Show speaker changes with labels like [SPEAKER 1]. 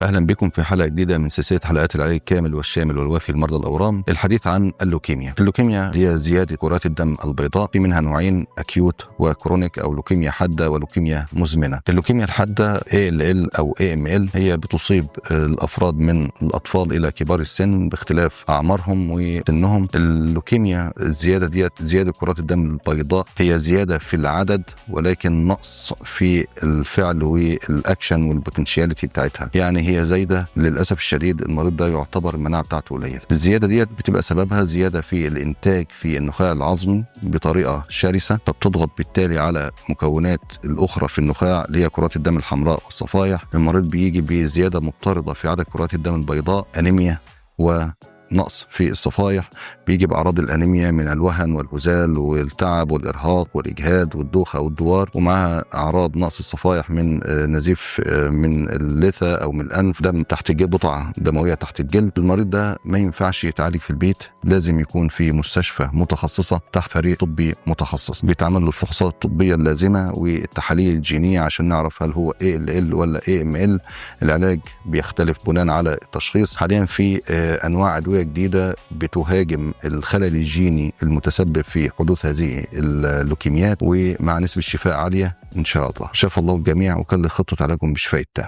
[SPEAKER 1] أهلا بكم في حلقة جديدة من سلسلة حلقات العلاج الكامل والشامل والوافي لمرضى الأورام. الحديث عن اللوكيميا. اللوكيميا هي زيادة كرات الدم البيضاء، في منها نوعين: أكيوت وكرونيك، أو لوكيميا حادة ولوكيميا مزمنة. اللوكيميا الحادة ALL أو AML هي بتصيب الأفراد من الأطفال إلى كبار السن باختلاف أعمارهم وسنهم. اللوكيميا الزيادة ديت زيادة كرات الدم البيضاء، هي زيادة في العدد ولكن نقص في الفعل والأكشن والبوتنشياليتي بتاعتها، يعني هي زايده. للاسف الشديد المريض ده يعتبر المناعه بتاعته قليله. الزياده ديت بتبقى سببها زياده في الانتاج في النخاع العظمي بطريقه شرسه، فبتضغط بالتالي على مكونات الاخرى في النخاع اللي هي كرات الدم الحمراء والصفائح. المريض بيجي بزياده مضطرده في عدد كرات الدم البيضاء، انيميا ونقص في الصفائح. بيجي بأعراض الأنيميا من الوهن والهزال والتعب والإرهاق والإجهاد والدوخة والدوار، ومعها أعراض نقص الصفائح من نزيف من اللثة أو من الأنف، دم تحت الجلد، بقعة دموية تحت الجلد. المريض ده ما ينفعش يتعالج في البيت، لازم يكون في مستشفى متخصصة تحت فريق طبي متخصص بيتعمل له الفحوصات الطبية اللازمة والتحاليل الجينية عشان نعرف هل هو ALL ولا AML. العلاج بيختلف بناء على التشخيص. حاليا في أنواع أدوية جديدة بتهاجم الخلل الجيني المتسبب في حدوث هذه اللوكيميات، ومع نسبة شفاء عالية إن شاء الله. شفى الله الجميع وكل خطة علاجهم بشفاء التام.